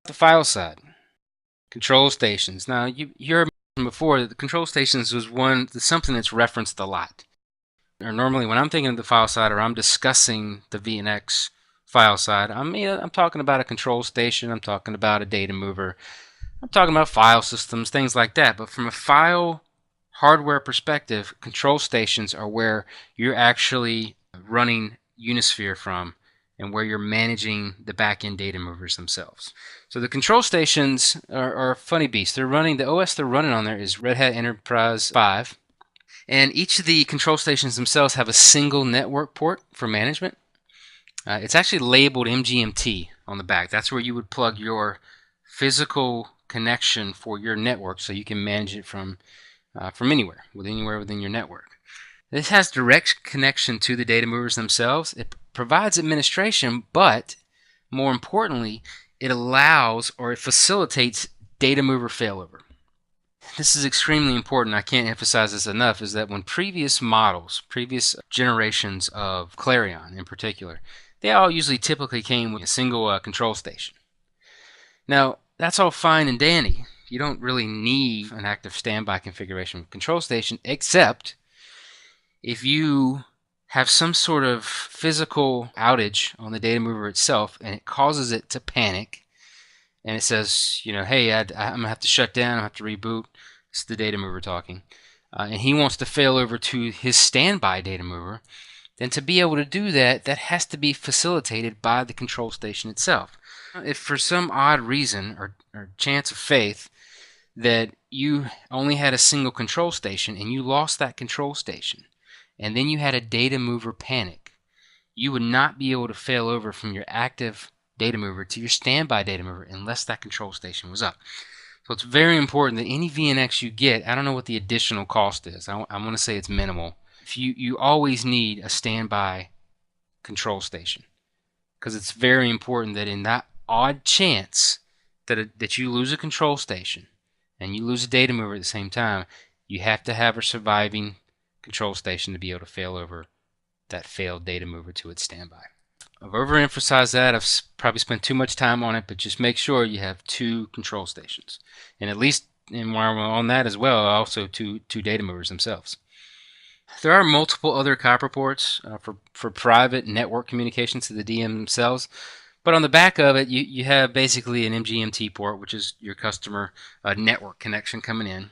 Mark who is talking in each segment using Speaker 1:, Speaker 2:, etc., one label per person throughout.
Speaker 1: The file side, control stations. Now you heard before that the control stations was something that's referenced a lot. Or normally when I'm thinking of the file side or I'm discussing the VNX file side, I'm talking about a control station, I'm talking about a data mover, I'm talking about file systems, things like that. But from a file hardware perspective, control stations are where you're actually running Unisphere from and where you're managing the back-end data movers themselves. So the control stations are funny beasts. The OS they're running on there is Red Hat Enterprise 5. And each of the control stations themselves have a single network port for management. It's actually labeled MGMT on the back. That's where you would plug your physical connection for your network so you can manage it from anywhere within your network. This has direct connection to the data movers themselves. It provides administration, but more importantly, it allows or it facilitates data mover failover. This is extremely important. I can't emphasize this enough, is that when previous generations of Clarion in particular, they all typically came with a single control station. Now, that's all fine and dandy. You don't really need an active standby configuration control station, except if you have some sort of physical outage on the data mover itself and it causes it to panic and it says, hey, I'm going to have to shut down, I have to reboot. It's the data mover talking. And he wants to fail over to his standby data mover. Then to be able to do that, that has to be facilitated by the control station itself. If for some odd reason or chance of faith that you only had a single control station and you lost that control station, and then you had a data mover panic, you would not be able to fail over from your active data mover to your standby data mover unless that control station was up. So it's very important that any VNX you get, I don't know what the additional cost is. I want to say it's minimal. If you always need a standby control station, because it's very important that in that odd chance that you lose a control station and you lose a data mover at the same time, you have to have a surviving control station to be able to fail over that failed data mover to its standby. I've overemphasized that. I've probably spent too much time on it, but just make sure you have two control stations. And at least, and while we're on that as well, also two data movers themselves. There are multiple other copper ports for private network communications to the DM themselves. But on the back of it, you have basically an MGMT port, which is your customer network connection coming in.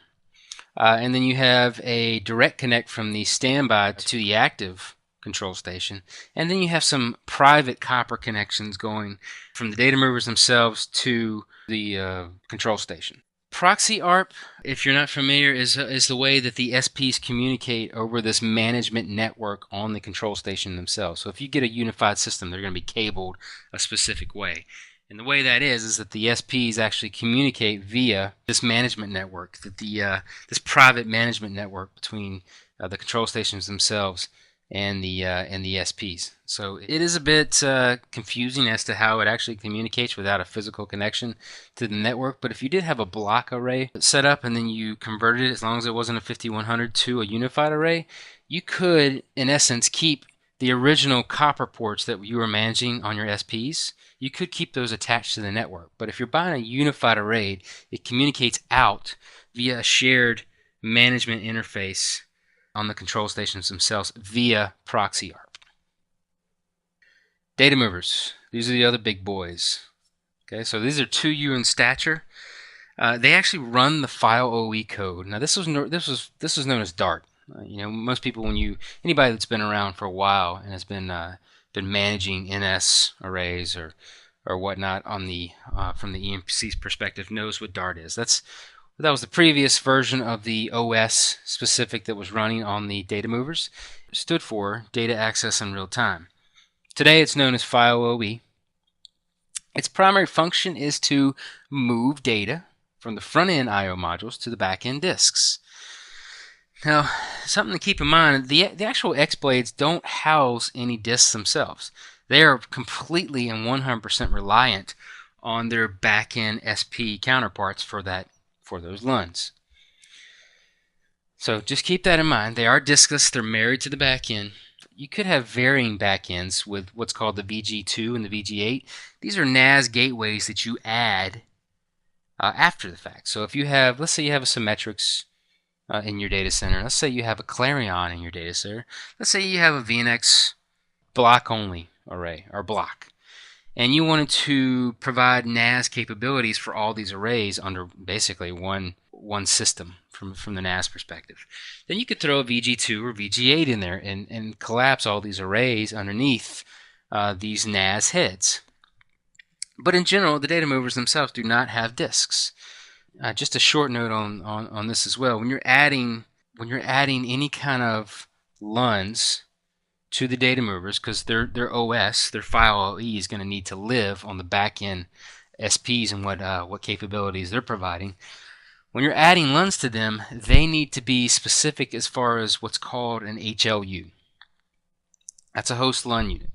Speaker 1: And then you have a direct connect from the standby to the active control station. And then you have some private copper connections going from the data movers themselves to the control station. Proxy ARP, if you're not familiar, is the way that the SPs communicate over this management network on the control station themselves. So if you get a unified system, they're going to be cabled a specific way. And the way that is that the SPs actually communicate via this management network, this private management network between the control stations themselves and the SPs. So it is a bit confusing as to how it actually communicates without a physical connection to the network. But if you did have a block array set up and then you converted it, as long as it wasn't a 5100, to a unified array, you could, in essence, keep the original copper ports that you were managing on your SPs. You could keep those attached to the network. But if you're buying a unified array, it communicates out via a shared management interface on the control stations themselves via proxy ARP. Data movers. These are the other big boys. Okay, so these are 2U in stature. They actually run the file OE code. Now this was known as Dart. Most people, anybody that's been around for a while and has been managing NS arrays or whatnot on from the EMC's perspective knows what Dart is. That was the previous version of the OS specific that was running on the data movers. It stood for Data Access in Real Time. Today it's known as File OE. Its primary function is to move data from the front-end I/O modules to the back-end disks. Now, something to keep in mind, the actual X-Blades don't house any disks themselves. They are completely and 100% reliant on their back-end SP counterparts for those LUNs. So just keep that in mind. They are diskless. They're married to the back end. you could have varying backends with what's called the VG2 and the VG8. These are NAS gateways that you add after the fact. So if you have, let's say you have a Symmetrix in your data center. Let's say you have a Clarion in your data center. Let's say you have a VNX block only array or block, and you wanted to provide NAS capabilities for all these arrays under basically one system from the NAS perspective. Then you could throw a VG2 or VG8 in there and collapse all these arrays underneath these NAS heads. But in general, the data movers themselves do not have disks. Just a short note on this as well. When you're adding any kind of LUNs to the data movers, because their OS, their file OE, is going to need to live on the back end SPs and what capabilities they're providing. When you're adding LUNs to them, they need to be specific as far as what's called an HLU. That's a host LUN unit.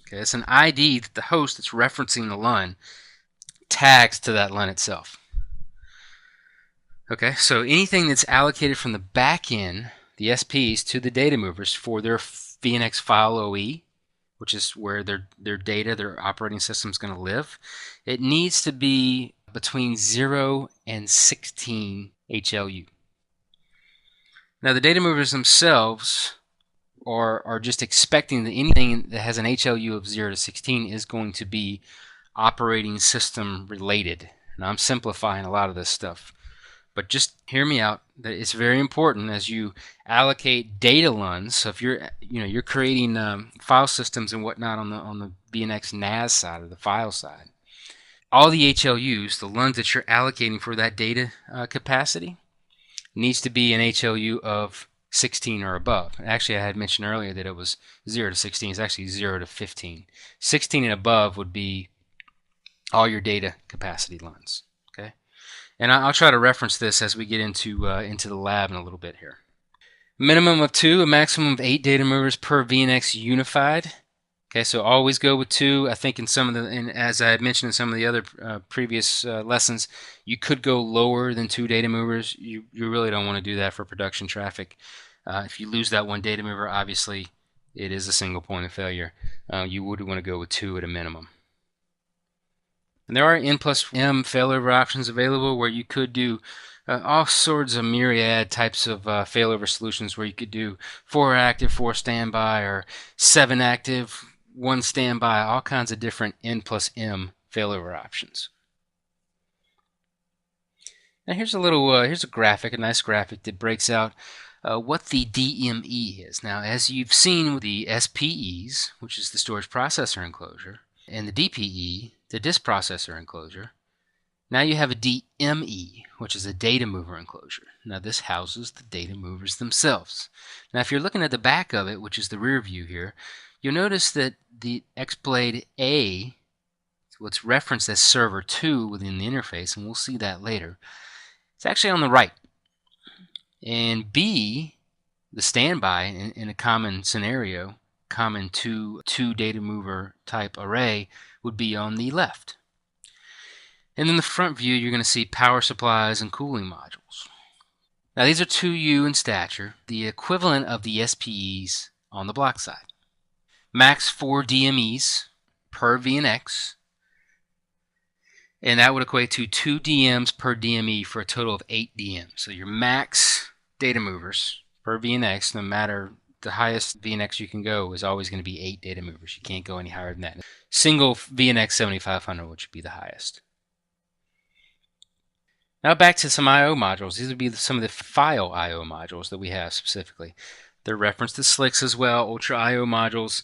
Speaker 1: Okay, it's an ID that the host that's referencing the LUN tags to that LUN itself. Okay, so anything that's allocated from the back end, the SPs, to the data movers for their VNX file OE, which is where their data, their operating system is going to live, it needs to be between 0 and 16 HLU. Now the data movers themselves are just expecting that anything that has an HLU of 0 to 16 is going to be operating system related. Now I'm simplifying a lot of this stuff, but just hear me out. That it's very important as you allocate data LUNs. So if you're creating file systems and whatnot on the VNX NAS side or the file side, all the HLUs, the LUNs that you're allocating for that data capacity, needs to be an HLU of 16 or above. Actually, I had mentioned earlier that it was 0 to 16. It's actually 0 to 15. 16 and above would be all your data capacity LUNs. Okay, and I'll try to reference this as we get into the lab in a little bit here. Minimum of 2, a maximum of 8 data movers per VNX unified. Okay, so always go with 2. I think and as I had mentioned in some of the other previous lessons, you could go lower than 2 data movers. You really don't want to do that for production traffic. If you lose that one data mover, obviously it is a single point of failure. You would want to go with 2 at a minimum. And there are N plus M failover options available where you could do all sorts of myriad types of failover solutions, where you could do 4 active, 4 standby, or 7 active, 1 standby, all kinds of different N plus M failover options. Now here's a graphic, a nice graphic that breaks out what the DME is. Now, as you've seen with the SPEs, which is the storage processor enclosure, and the DPE, the disk processor enclosure, now you have a DME, which is a data mover enclosure. Now this houses the data movers themselves. Now if you're looking at the back of it, which is the rear view here, you'll notice that the X-Blade A, what's referenced as server 2 within the interface, and we'll see that later, it's actually on the right. And B, the standby, in a common scenario, common two data mover type array, would be on the left. And in the front view, you're going to see power supplies and cooling modules. Now these are 2U in stature, the equivalent of the SPEs on the block side. Max 4 DMEs per VNX, and that would equate to 2 DMs per DME for a total of 8 DMs. So your max data movers per VNX, no matter the highest VNX you can go, is always going to be 8 data movers. You can't go any higher than that. Single VNX 7500, which would be the highest. Now back to some I/O modules. These would be some of the file I/O modules that we have specifically. They're referenced as SLICs as well, Ultra I/O modules.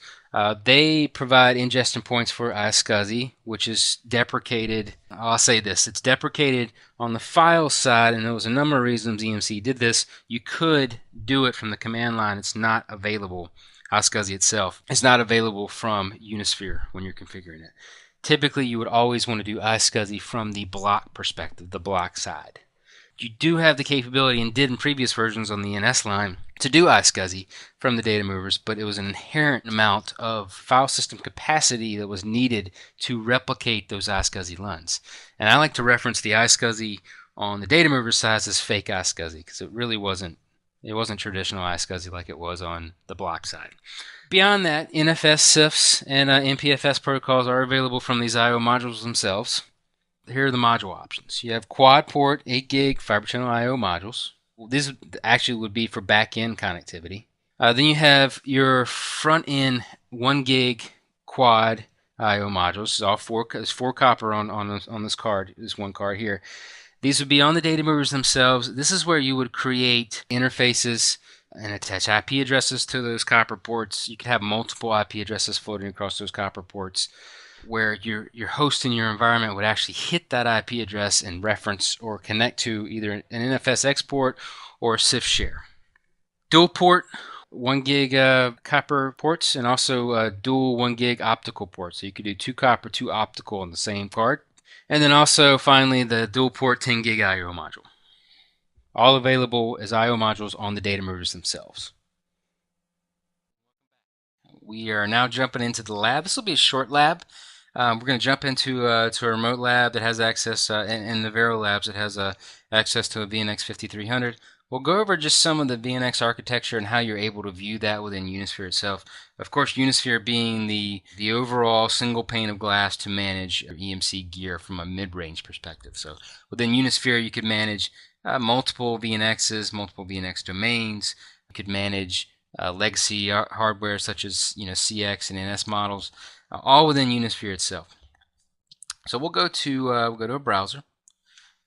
Speaker 1: They provide ingestion points for iSCSI, which is deprecated. I'll say this, it's deprecated on the file side, and there was a number of reasons EMC did this. You could do it from the command line. It's not available. iSCSI itself is not available from Unisphere when you're configuring it. Typically, you would always want to do iSCSI from the block perspective, the block side. You do have the capability, and did in previous versions on the NS line, to do iSCSI from the data movers, but it was an inherent amount of file system capacity that was needed to replicate those iSCSI LUNs. And I like to reference the iSCSI on the data mover side as fake iSCSI, because it really wasn't It wasn't traditional iSCSI like it was on the block side. Beyond that, NFS CIFS and MPFS protocols are available from these I/O modules themselves. Here are the module options. You have quad port 8 gig fiber channel I/O modules. This actually would be for back end connectivity. Then you have your front end 1 gig quad I/O modules. It's all there's 4 copper on this card, this one card here. These would be on the data movers themselves. This is where you would create interfaces and attach IP addresses to those copper ports. You could have multiple IP addresses floating across those copper ports, where your host in your environment would actually hit that IP address and reference or connect to either an NFS export or a CIF share. Dual port 1 gig copper ports, and also dual 1 gig optical ports. So you could do 2 copper, 2 optical on the same card. And then also, finally, the dual port 10 gig I/O module. All available as I/O modules on the data movers themselves. We are now jumping into the lab. This will be a short lab. We're going to jump into a remote lab that has access, and the Vero labs that has access to a VNX 5300. We'll go over just some of the VNX architecture and how you're able to view that within Unisphere itself. Of course, Unisphere being the overall single pane of glass to manage your EMC gear from a mid-range perspective. So within Unisphere, you could manage multiple VNXs, multiple VNX domains. You could manage legacy hardware such as CX and NS models, all within Unisphere itself. So we'll go to a browser.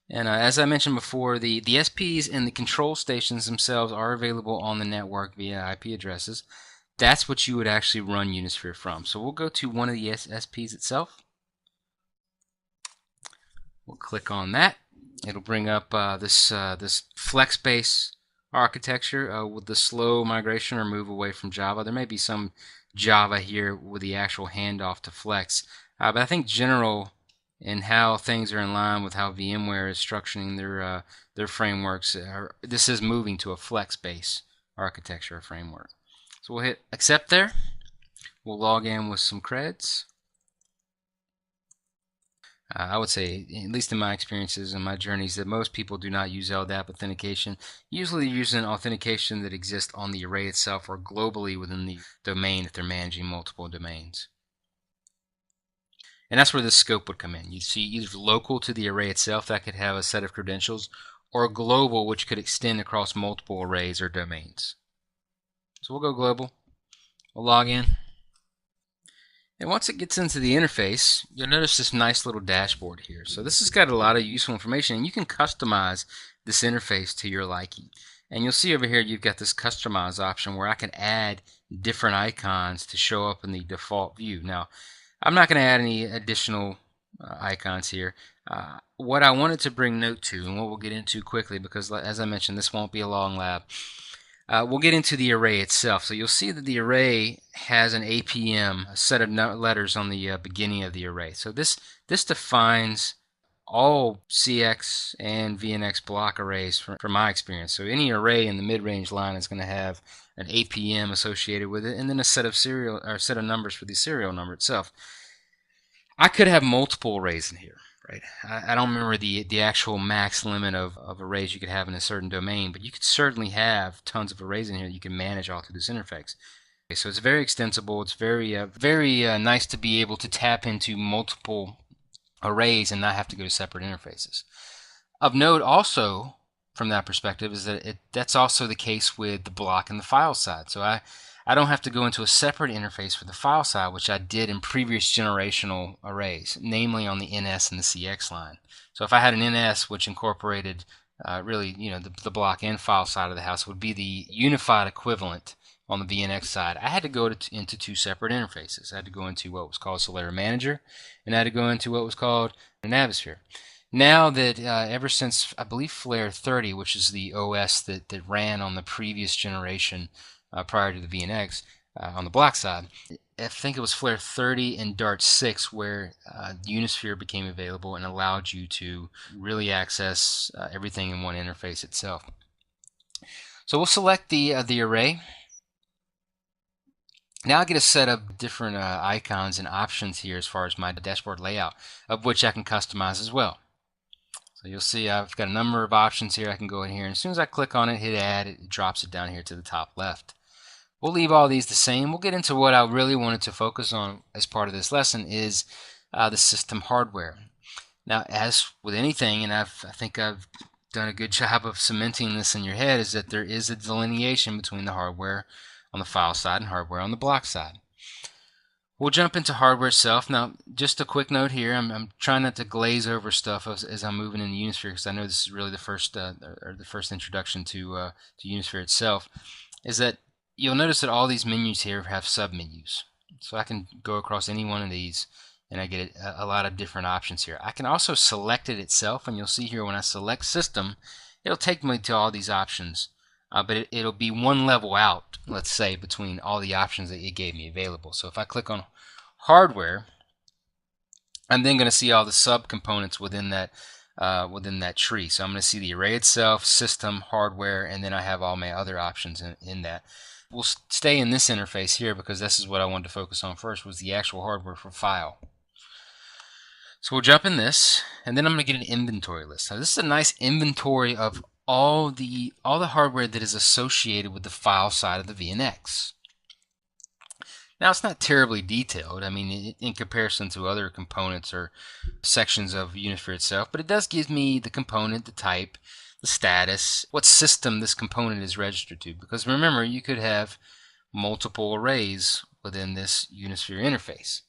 Speaker 1: And as I mentioned before, the SPs and the control stations themselves are available on the network via IP addresses. That's what you would actually run Unisphere from. So we'll go to one of the SPs itself. We'll click on that. It'll bring up this FlexBase architecture with the slow migration or move away from Java. There may be some Java here with the actual handoff to Flex, but I think general and how things are in line with how VMware is structuring their frameworks. This is moving to a FlexBase architecture framework. So we'll hit accept there. We'll log in with some creds. I would say, at least in my experiences and my journeys, that most people do not use LDAP authentication. Usually they're using authentication that exists on the array itself or globally within the domain if they're managing multiple domains. And that's where the scope would come in. You see either local to the array itself, that could have a set of credentials, or global, which could extend across multiple arrays or domains. So we'll go global. We'll log in. And once it gets into the interface, you'll notice this nice little dashboard here. So this has got a lot of useful information, and you can customize this interface to your liking. And you'll see over here you've got this customize option where I can add different icons to show up in the default view. Now, I'm not going to add any additional icons here. What I wanted to bring note to, and what we'll get into quickly, because as I mentioned, this won't be a long lab, we'll get into the array itself. So you'll see that the array has an APM, a set of letters on the beginning of the array. So this defines all CX and VNX block arrays from my experience. So any array in the mid-range line is going to have an APM associated with it, and then a set of numbers for the serial number itself. I could have multiple arrays in here. Right. I don't remember the actual max limit of arrays you could have in a certain domain, but you could certainly have tons of arrays in here that you can manage all through this interface. Okay, so it's very extensible. It's very nice to be able to tap into multiple arrays and not have to go to separate interfaces. Of note also from that perspective is that that's also the case with the block and the file side. So I don't have to go into a separate interface for the file side, which I did in previous generational arrays, namely on the NS and the CX line. So if I had an NS which incorporated really, the block and file side of the house, would be the unified equivalent on the VNX side. I had to go into 2 separate interfaces. I had to go into what was called Solera Manager, and I had to go into what was called an Navisphere. Now that ever since, I believe, Flare 30, which is the OS that ran on the previous generation prior to the VNX on the block side, I think it was Flare 30 and Dart 6 where Unisphere became available and allowed you to really access everything in one interface itself. So we'll select the array. Now I get a set of different icons and options here as far as my dashboard layout, of which I can customize as well. So So you'll see I've got a number of options here. I can go in here, and as soon as I click on it, hit add, it drops it down here to the top left. We'll leave all these the same. We'll get into what I really wanted to focus on as part of this lesson is the system hardware. Now, as with anything, and I think I've done a good job of cementing this in your head, is that there is a delineation between the hardware on the file side and hardware on the block side. We'll jump into hardware itself. Now, just a quick note here. I'm trying not to glaze over stuff as I'm moving into Unisphere, because I know this is really the first introduction to Unisphere itself. Is that you'll notice that all these menus here have submenus. So I can go across any one of these, and I get a lot of different options here. I can also select it itself, and you'll see here when I select System, it'll take me to all these options. But it'll be one level out, let's say, between all the options that it gave me available. So if I click on hardware, I'm then going to see all the subcomponents within that tree. So I'm going to see the array itself, system, hardware, and then I have all my other options in that. We'll stay in this interface here because this is what I wanted to focus on first, was the actual hardware for file. So we'll jump in this, and then I'm going to get an inventory list. Now this is a nice inventory of all the hardware that is associated with the file side of the VNX. Now it's not terribly detailed, I mean, in comparison to other components or sections of Unisphere itself, but it does give me the component, the type, the status, what system this component is registered to. Because remember, you could have multiple arrays within this Unisphere interface.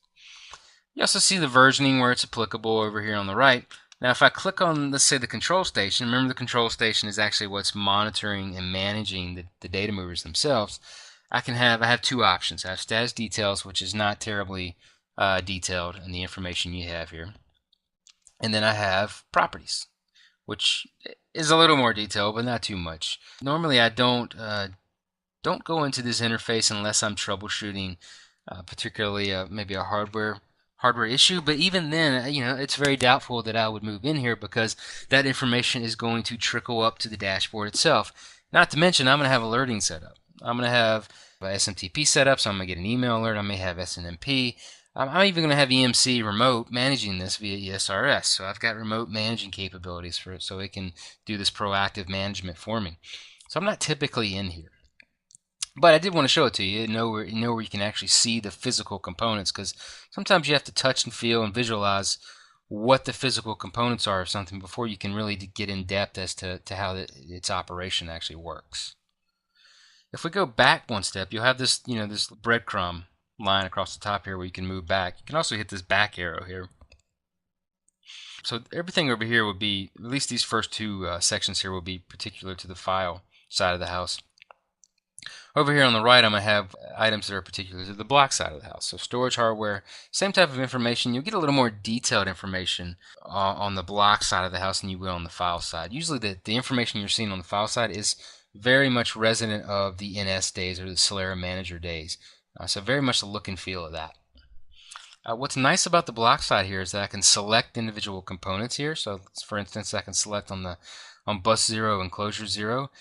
Speaker 1: You also see the versioning where it's applicable over here on the right. Now if I click on, let's say, the control station, remember the control station is actually what's monitoring and managing the data movers themselves. I have two options. I have status details, which is not terribly detailed in the information you have here. And then I have properties, which is a little more detailed, but not too much. Normally I don't go into this interface unless I'm troubleshooting particularly maybe a hardware issue, but even then, it's very doubtful that I would move in here because that information is going to trickle up to the dashboard itself. Not to mention, I'm going to have alerting set up. I'm going to have SMTP set up, so I'm going to get an email alert. I may have SNMP. I'm even going to have EMC remote managing this via ESRS. So I've got remote managing capabilities for it, so it can do this proactive management for me. So I'm not typically in here. But I did want to show it to you, know where you can actually see the physical components, because sometimes you have to touch and feel and visualize what the physical components are of something before you can really get in depth as to how its operation actually works. If we go back one step, you'll have this, this breadcrumb line across the top here where you can move back. You can also hit this back arrow here. So everything over here would be, at least these first two sections here, will be particular to the file side of the house. Over here on the right, I'm going to have items that are particular to the block side of the house. So storage hardware, same type of information. You'll get a little more detailed information on the block side of the house than you will on the file side. Usually the information you're seeing on the file side is very much resident of the NS days or the Solera Manager days. So very much the look and feel of that. What's nice about the block side here is that I can select individual components here. So for instance, I can select on bus 0 enclosure 0.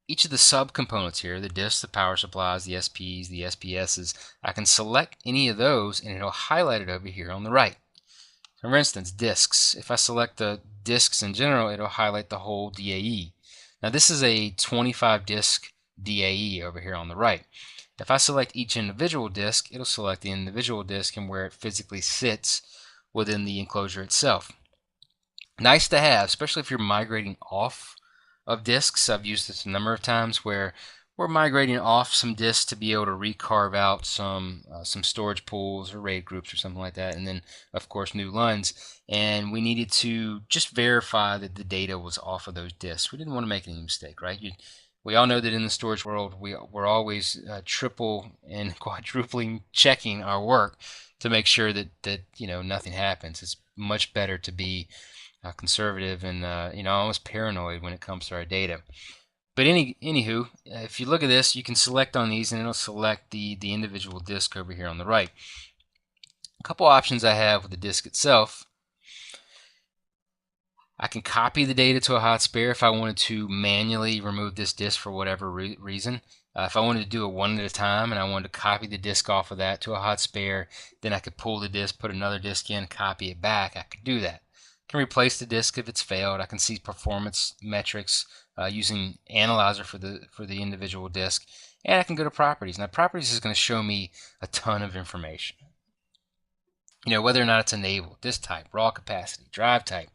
Speaker 1: Each of the subcomponents here, the disks, the power supplies, the SPs, the SPSs, I can select any of those and it'll highlight it over here on the right. For instance, disks. If I select the disks in general, it'll highlight the whole DAE. Now this is a 25 disk DAE over here on the right. If I select each individual disk, it'll select the individual disk and where it physically sits within the enclosure itself. Nice to have, especially if you're migrating off of disks. I've used this a number of times where we're migrating off some disks to be able to recarve out some storage pools or RAID groups or something like that, and then of course new LUNs, and we needed to just verify that the data was off of those disks. We didn't want to make any mistake, right? We all know that in the storage world we're always triple and quadrupling checking our work to make sure that nothing happens. It's much better to be conservative and almost paranoid when it comes to our data. But anywho, if you look at this, you can select on these and it'll select the individual disk over here on the right. A couple options I have with the disk itself. I can copy the data to a hot spare if I wanted to manually remove this disk for whatever reason. If I wanted to do it one at a time and I wanted to copy the disk off of that to a hot spare, then I could pull the disk, put another disk in, copy it back. I could do that. can replace the disk if it's failed. I can see performance metrics using Analyzer for the individual disk, and I can go to Properties. Now, Properties is going to show me a ton of information. Whether or not it's enabled, disk type, raw capacity, drive type,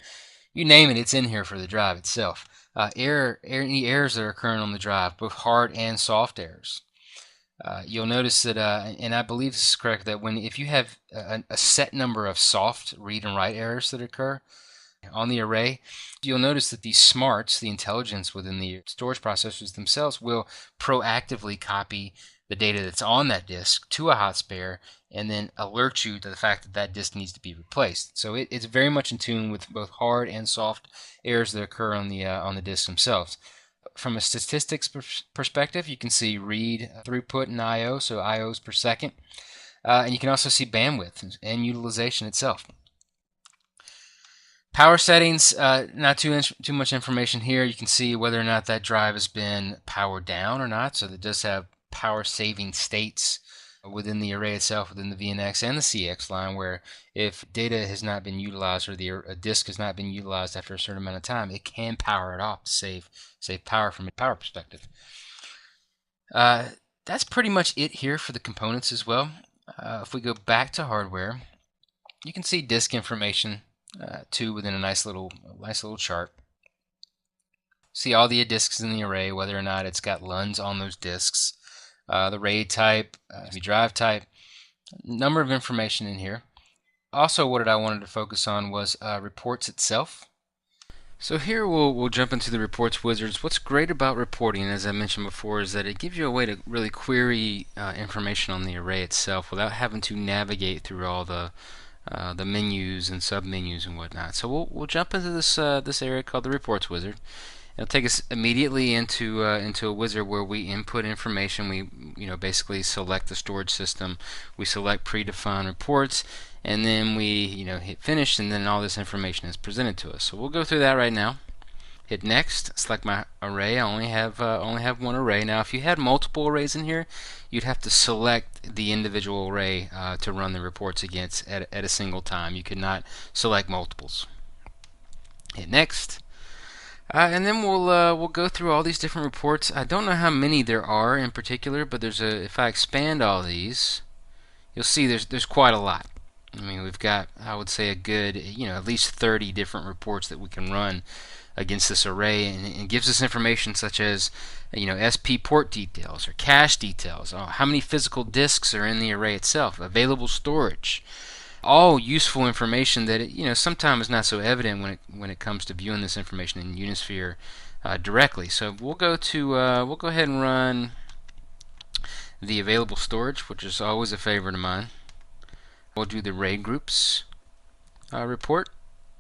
Speaker 1: you name it, it's in here for the drive itself. Any errors that are occurring on the drive, both hard and soft errors. You'll notice that, and I believe this is correct, that if you have a set number of soft read and write errors that occur on the array, you'll notice that these smarts, the intelligence within the storage processors themselves, will proactively copy the data that's on that disk to a hot spare and then alert you to the fact that that disk needs to be replaced. So it's very much in tune with both hard and soft errors that occur on the disks themselves. From a statistics perspective, you can see read throughput and I/O, so I/Os per second, and you can also see bandwidth and utilization itself. Power settings, not too much information here. You can see whether or not that drive has been powered down or not, so that does have power saving states within the array itself, within the VNX and the CX line, where if data has not been utilized or a disk has not been utilized after a certain amount of time, it can power it off to save power from a power perspective. That's pretty much it here for the components as well. If we go back to hardware, you can see disk information too within a nice little chart. See all the disks in the array, whether or not it's got LUNs on those disks, the RAID type, the drive type, number of information in here. Also, what I wanted to focus on was reports itself. So here we'll jump into the reports wizards. What's great about reporting, as I mentioned before, is that it gives you a way to really query information on the array itself without having to navigate through all the menus and submenus and whatnot. So we'll jump into this area called the reports wizard. It'll take us immediately into a wizard where we input information. We basically select the storage system. We select predefined reports, and then we hit finish, and then all this information is presented to us. So we'll go through that right now. Hit next. Select my array. I only have one array. Now, if you had multiple arrays in here, you'd have to select the individual array to run the reports against at a single time. You could not select multiples. Hit next. And then we'll go through all these different reports. I don't know how many there are in particular, but if I expand all these, you'll see there's quite a lot. I mean, we've got, I would say, a good at least 30 different reports that we can run against this array, and it gives us information such as SP port details or cache details, how many physical disks are in the array itself, available storage. All useful information that sometimes is not so evident when it comes to viewing this information in Unisphere directly. So we'll go ahead and run the available storage, which is always a favorite of mine. We'll do the RAID groups report,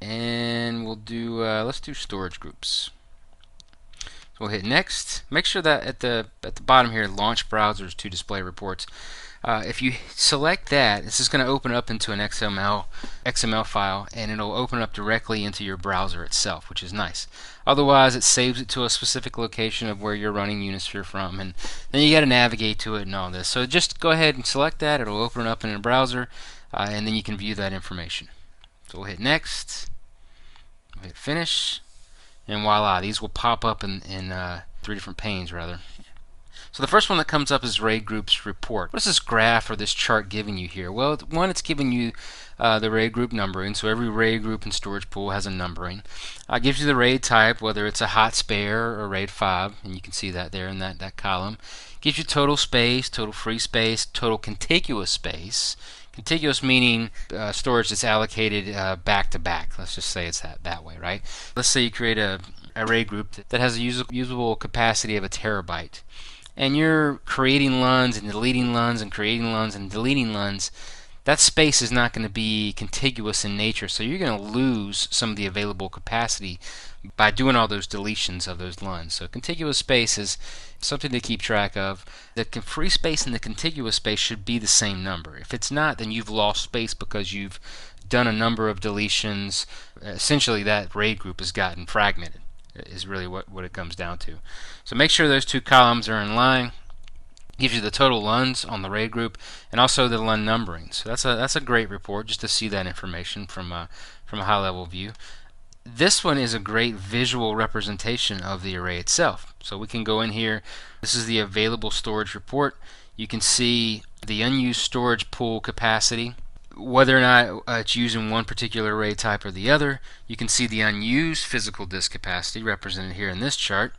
Speaker 1: and we'll do let's do storage groups. So we'll hit next. Make sure that at the bottom here, launch browsers to display reports. If you select that, this is going to open up into an XML file, and it'll open up directly into your browser itself, which is nice. Otherwise, it saves it to a specific location of where you're running Unisphere from, and then you got to navigate to it and all this. So just go ahead and select that. It'll open it up in a browser, and then you can view that information. So we'll hit next. We'll hit finish, and voila, these will pop up in 3 different panes rather. So the first one that comes up is RAID groups report. What is this graph or this chart giving you here? Well, one, it's giving you the RAID group numbering. So every RAID group and storage pool has a numbering. It gives you the RAID type, whether it's a hot spare or RAID 5, and you can see that there in that column. It gives you total space, total free space, total contiguous space. Contiguous meaning storage that's allocated back to back. Let's just say it's that way, right? Let's say you create a RAID group that has a usable capacity of 1 terabyte. And you're creating LUNs and deleting LUNs and creating LUNs and deleting LUNs. That space is not going to be contiguous in nature, so you're going to lose some of the available capacity by doing all those deletions of those LUNs. So contiguous space is something to keep track of. The free space and the contiguous space should be the same number. If it's not, then you've lost space because you've done a number of deletions. Essentially, that RAID group has gotten fragmented, is really what it comes down to. So make sure those 2 columns are in line. Gives you the total LUNs on the RAID group and also the LUN numbering. So that's a great report just to see that information from a high level view. This one is a great visual representation of the array itself. So we can go in here. This is the available storage report. You can see the unused storage pool capacity, whether or not it's using one particular array type or the other. You can see the unused physical disk capacity represented here in this chart.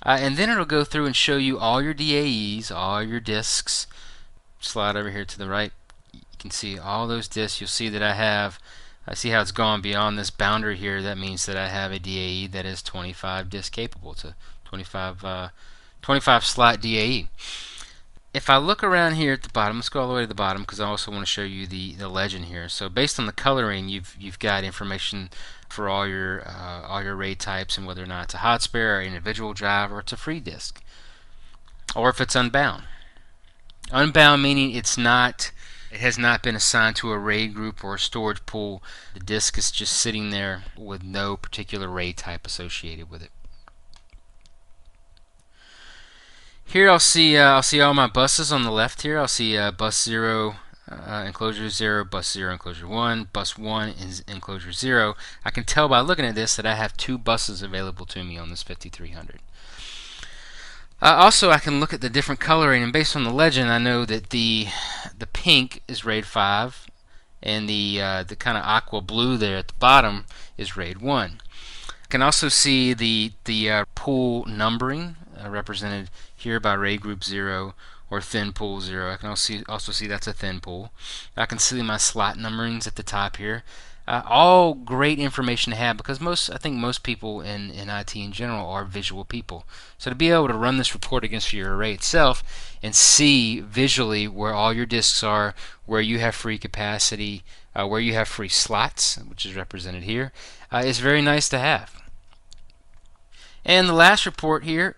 Speaker 1: And then it'll go through and show you all your DAEs, all your disks. Slide over here to the right. You can see all those disks. You'll see that I see how it's gone beyond this boundary here. That means that I have a DAE that is 25 disk capable. It's a 25 slot DAE. If I look around here at the bottom, let's go all the way to the bottom because I also want to show you the legend here. So based on the coloring, you've got information for all your RAID types and whether or not it's a hot spare or individual drive or it's a free disk, or if it's unbound. Unbound meaning it has not been assigned to a RAID group or a storage pool. The disk is just sitting there with no particular RAID type associated with it. Here I'll see all my buses on the left here. I'll see bus 0 enclosure 0, bus 0 enclosure 1, bus 1 is enclosure 0. I can tell by looking at this that I have 2 buses available to me on this 5300. Also, I can look at the different coloring, and based on the legend, I know that the pink is RAID 5, and the kind of aqua blue there at the bottom is RAID 1. I can also see the pool numbering represented here by RAID group 0 or thin pool 0. I can also see that's a thin pool. I can see my slot numberings at the top here. All great information to have because I think most people in IT in general are visual people. So to be able to run this report against your array itself and see visually where all your disks are, where you have free capacity, where you have free slots, which is represented here, is very nice to have. And the last report here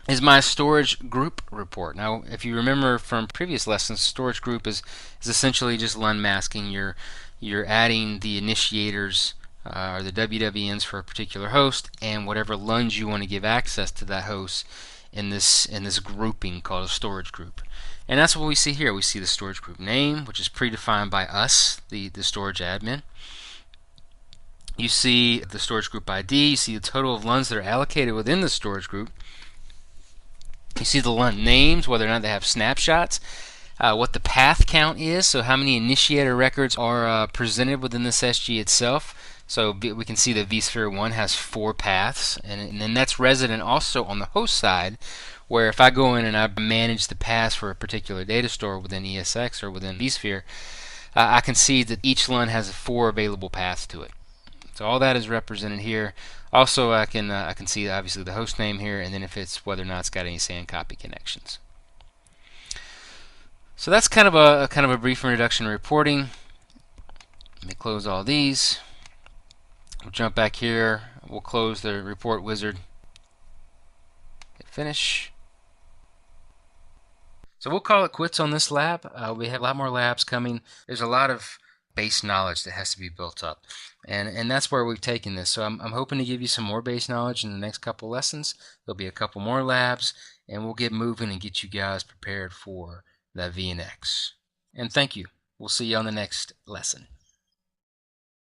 Speaker 1: is my storage group report. Now, if you remember from previous lessons, storage group is essentially just LUN masking. You're adding the initiators or the WWNs for a particular host and whatever LUNs you want to give access to that host in this grouping called a storage group. And that's what we see here. We see the storage group name, which is predefined by us, the storage admin. You see the storage group ID. You see the total of LUNs that are allocated within the storage group. You see the LUN names, whether or not they have snapshots, what the path count is, so how many initiator records are presented within this SG itself. So we can see that vSphere 1 has 4 paths, and then that's resident also on the host side, where if I go in and I manage the paths for a particular data store within ESX or within vSphere, I can see that each LUN has 4 available paths to it. So all that is represented here. Also, I can see obviously the host name here, and then if it's whether or not it's got any SAN copy connections. So that's kind of a brief introduction to reporting. Let me close all these. We'll jump back here. We'll close the report wizard. Hit finish. So we'll call it quits on this lab. We have a lot more labs coming. There's a lot of base knowledge that has to be built up, and that's where we've taken this. So I'm hoping to give you some more base knowledge in the next couple lessons. There'll be a couple more labs, and we'll get moving and get you guys prepared for that VNX. And thank you. We'll see you on the next lesson.